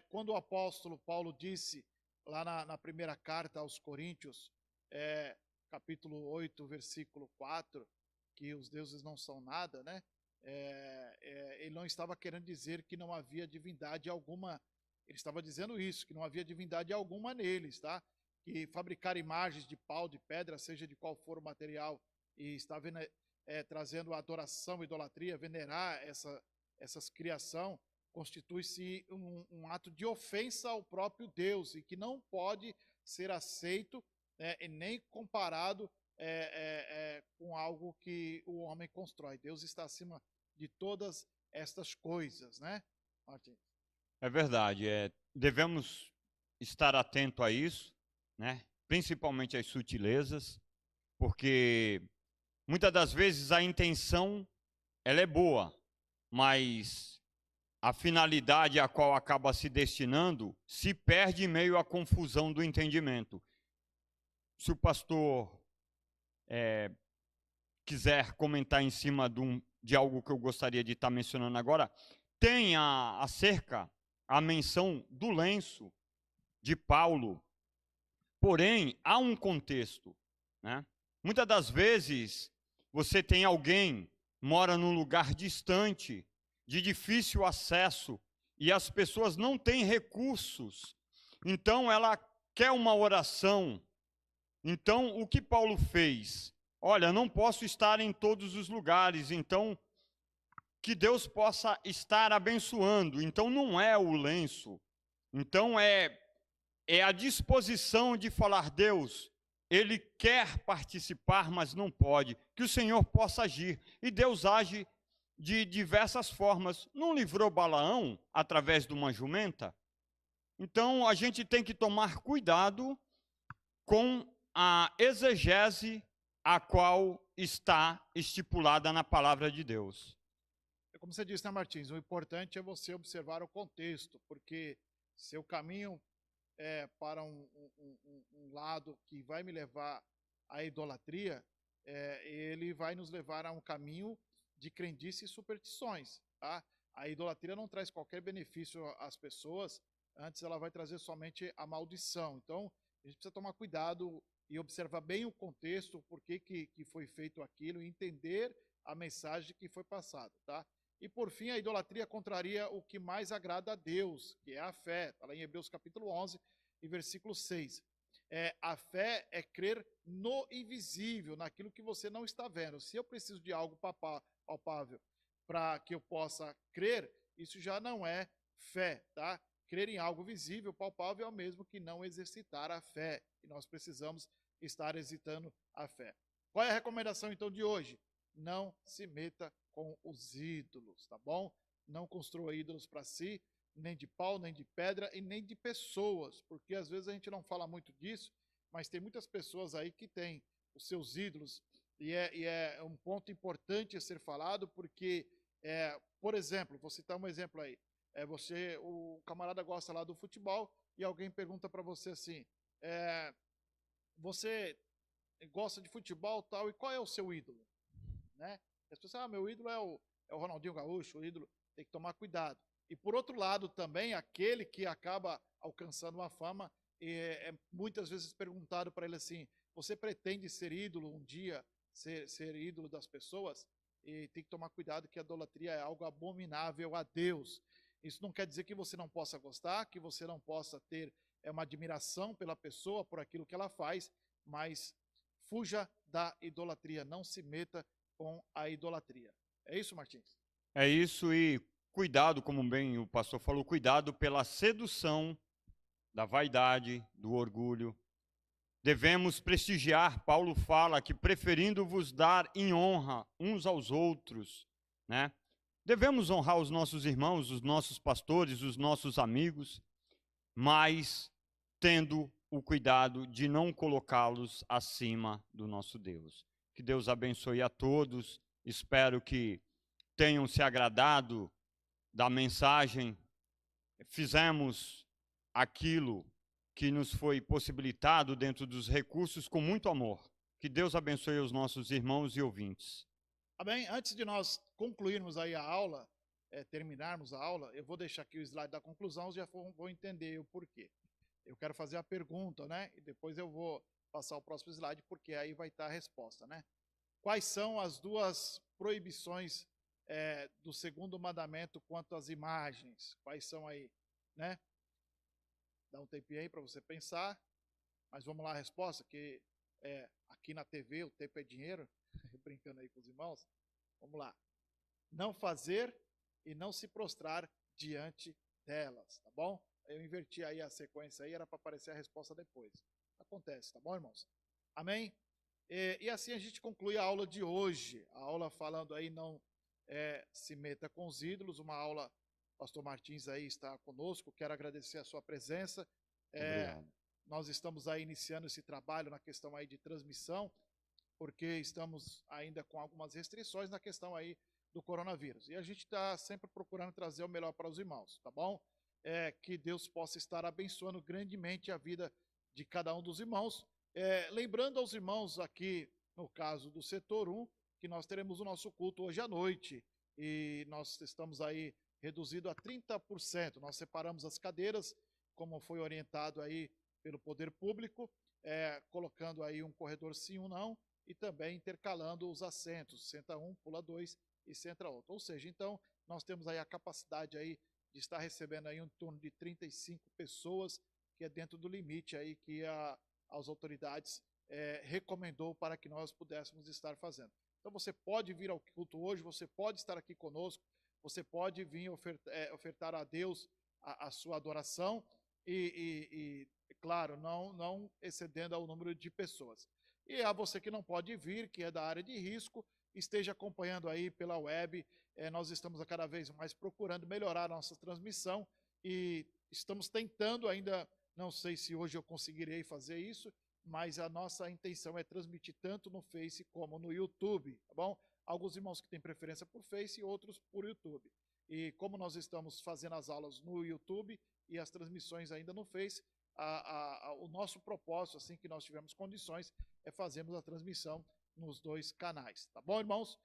Quando o apóstolo Paulo disse, lá na primeira carta aos Coríntios, capítulo 8, versículo 4, que os deuses não são nada, né? Ele não estava querendo dizer que não havia divindade alguma, ele estava dizendo isso, que não havia divindade alguma neles, tá? Que fabricar imagens de pau, de pedra, seja de qual for o material, e está trazendo adoração, idolatria, venerar essas criação, constitui-se um ato de ofensa ao próprio Deus, e que não pode ser aceito, e nem comparado com algo que o homem constrói. Deus está acima de todas estas coisas, né, Martins? É verdade, devemos estar atento a isso, né? Principalmente às sutilezas, porque muitas das vezes a intenção ela é boa, mas a finalidade a qual acaba se destinando se perde em meio à confusão do entendimento. Se o pastor quiser comentar em cima de algo que eu gostaria de estar mencionando agora, tem acerca a menção do lenço de Paulo. Porém, há um contexto, né? Muitas das vezes, você tem alguém, mora num lugar distante, de difícil acesso, e as pessoas não têm recursos, então ela quer uma oração. Então, o que Paulo fez? Olha, não posso estar em todos os lugares, então que Deus possa estar abençoando. Então não é o lenço, então é a disposição de falar: Deus, ele quer participar, mas não pode, que o Senhor possa agir. E Deus age de diversas formas. Não livrou Balaão através de uma jumenta? Então a gente tem que tomar cuidado com a exegese a qual está estipulada na palavra de Deus. Como você disse, né, Martins? O importante é você observar o contexto, porque seu caminho é para um lado que vai me levar à idolatria, ele vai nos levar a um caminho de crendice e superstições, tá? A idolatria não traz qualquer benefício às pessoas, antes ela vai trazer somente a maldição. Então, a gente precisa tomar cuidado e observar bem o contexto, por que foi feito aquilo, e entender a mensagem que foi passada, tá? E por fim, a idolatria contraria o que mais agrada a Deus, que é a fé. Está lá em Hebreus capítulo 11 e versículo 6. A fé é crer no invisível, naquilo que você não está vendo. Se eu preciso de algo palpável para que eu possa crer, isso já não é fé, tá? Crer em algo visível, palpável, é o mesmo que não exercitar a fé. E nós precisamos estar exercitando a fé. Qual é a recomendação, então, de hoje? Não se meta com os ídolos, tá bom? Não construa ídolos para si, nem de pau, nem de pedra e nem de pessoas, porque às vezes a gente não fala muito disso, mas tem muitas pessoas aí que têm os seus ídolos, e é um ponto importante a ser falado, porque, por exemplo, vou citar um exemplo aí, o camarada gosta lá do futebol e alguém pergunta para você assim, você gosta de futebol tal, e qual é o seu ídolo? Né? As pessoas, meu ídolo é o Ronaldinho Gaúcho, o ídolo, tem que tomar cuidado. E por outro lado também, aquele que acaba alcançando uma fama, muitas vezes perguntado para ele assim, você pretende ser ídolo um dia, ser ídolo das pessoas? E tem que tomar cuidado que a idolatria é algo abominável a Deus. Isso não quer dizer que você não possa gostar, que você não possa ter uma admiração pela pessoa, por aquilo que ela faz, mas fuja da idolatria, não se meta com a idolatria. É isso, Martins? É isso, e cuidado, como bem o pastor falou, cuidado pela sedução da vaidade, do orgulho. Devemos prestigiar, Paulo fala que preferindo vos dar em honra uns aos outros, né? Devemos honrar os nossos irmãos, os nossos pastores, os nossos amigos, mas tendo o cuidado de não colocá-los acima do nosso Deus. Que Deus abençoe a todos. Espero que tenham se agradado da mensagem. Fizemos aquilo que nos foi possibilitado dentro dos recursos com muito amor. Que Deus abençoe os nossos irmãos e ouvintes. Amém? Antes de nós concluirmos aí a aula, terminarmos a aula, eu vou deixar aqui o slide da conclusão, já vão entender o porquê. Eu quero fazer a pergunta, né? E depois eu vou passar o próximo slide, porque aí vai estar a resposta, né? Quais são as duas proibições do segundo mandamento quanto às imagens? Quais são aí, né? Dá um tempinho aí para você pensar, mas vamos lá a resposta, que aqui na TV o tempo é dinheiro, brincando aí com os irmãos. Vamos lá. Não fazer e não se prostrar diante delas, tá bom? Eu inverti aí a sequência aí, era para aparecer a resposta depois. Acontece, tá bom, irmãos? Amém? E assim a gente conclui a aula de hoje. A aula falando aí, não se meta com os ídolos. Uma aula, pastor Martins aí está conosco. Quero agradecer a sua presença. Obrigado. Nós estamos aí iniciando esse trabalho na questão aí de transmissão, porque estamos ainda com algumas restrições na questão aí do coronavírus. E a gente está sempre procurando trazer o melhor para os irmãos, tá bom? Que Deus possa estar abençoando grandemente a vida de cada um dos irmãos. Lembrando aos irmãos aqui, no caso do setor 1, que nós teremos o nosso culto hoje à noite. E nós estamos aí reduzido a 30%. Nós separamos as cadeiras, como foi orientado aí pelo poder público, colocando aí um corredor sim ou não, e também intercalando os assentos, senta um, pula dois e senta outro. Ou seja, então, nós temos aí a capacidade aí de estar recebendo aí em torno de 35 pessoas, que é dentro do limite aí que as autoridades recomendou para que nós pudéssemos estar fazendo. Então você pode vir ao culto hoje, você pode estar aqui conosco, você pode vir ofertar a Deus a sua adoração e claro, não excedendo ao número de pessoas. E a você que não pode vir, que é da área de risco, esteja acompanhando aí pela web. Nós estamos a cada vez mais procurando melhorar a nossa transmissão e estamos tentando ainda, não sei se hoje eu conseguirei fazer isso, mas a nossa intenção é transmitir tanto no Face como no YouTube, tá bom? Alguns irmãos que têm preferência por Face e outros por YouTube. E como nós estamos fazendo as aulas no YouTube e as transmissões ainda no Face, o nosso propósito, assim que nós tivermos condições, é fazermos a transmissão nos dois canais. Tá bom, irmãos?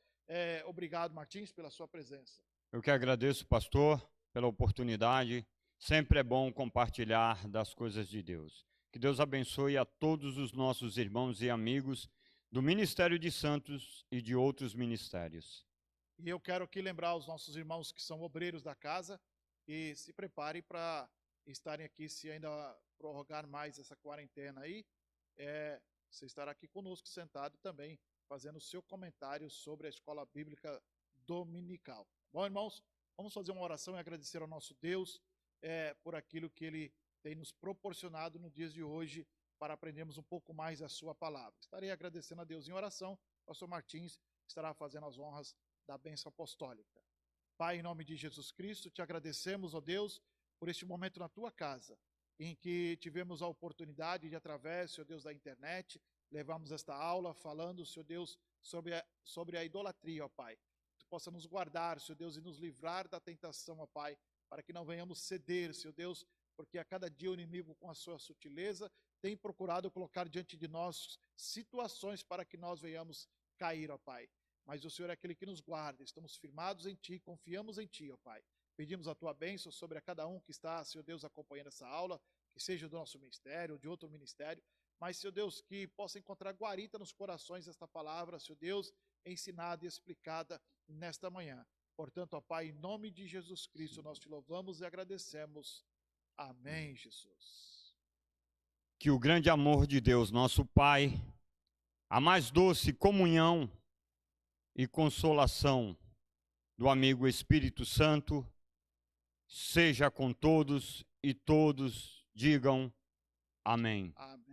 Obrigado, Martins, pela sua presença. Eu que agradeço, pastor, pela oportunidade. Sempre é bom compartilhar das coisas de Deus. Que Deus abençoe a todos os nossos irmãos e amigos do Ministério de Santos e de outros ministérios. E eu quero aqui lembrar os nossos irmãos que são obreiros da casa e se preparem para estarem aqui, se ainda prorrogar mais essa quarentena aí, você estará aqui conosco sentado também, fazendo o seu comentário sobre a escola bíblica dominical. Bom, irmãos, vamos fazer uma oração e agradecer ao nosso Deus por aquilo que Ele tem nos proporcionado no dia de hoje para aprendermos um pouco mais a sua palavra. Estarei agradecendo a Deus em oração. O pastor Martins estará fazendo as honras da bênção apostólica. Pai, em nome de Jesus Cristo, te agradecemos, ó Deus, por este momento na tua casa, em que tivemos a oportunidade de, através, Senhor Deus, da internet, levarmos esta aula falando, Senhor Deus, sobre a idolatria, ó Pai. Que tu possa nos guardar, Senhor Deus, e nos livrar da tentação, ó Pai, para que não venhamos ceder, Senhor Deus, porque a cada dia o inimigo, com a sua sutileza, tem procurado colocar diante de nós situações para que nós venhamos cair, ó Pai. Mas o Senhor é aquele que nos guarda, estamos firmados em Ti, confiamos em Ti, ó Pai. Pedimos a Tua bênção sobre a cada um que está, Senhor Deus, acompanhando essa aula, que seja do nosso ministério ou de outro ministério, mas, Senhor Deus, que possa encontrar guarita nos corações esta palavra, Senhor Deus, ensinada e explicada nesta manhã. Portanto, ó Pai, em nome de Jesus Cristo, nós Te louvamos e agradecemos. Amém, Jesus. Que o grande amor de Deus, nosso Pai, a mais doce comunhão e consolação do amigo Espírito Santo, seja com todos e todos digam amém. Amém.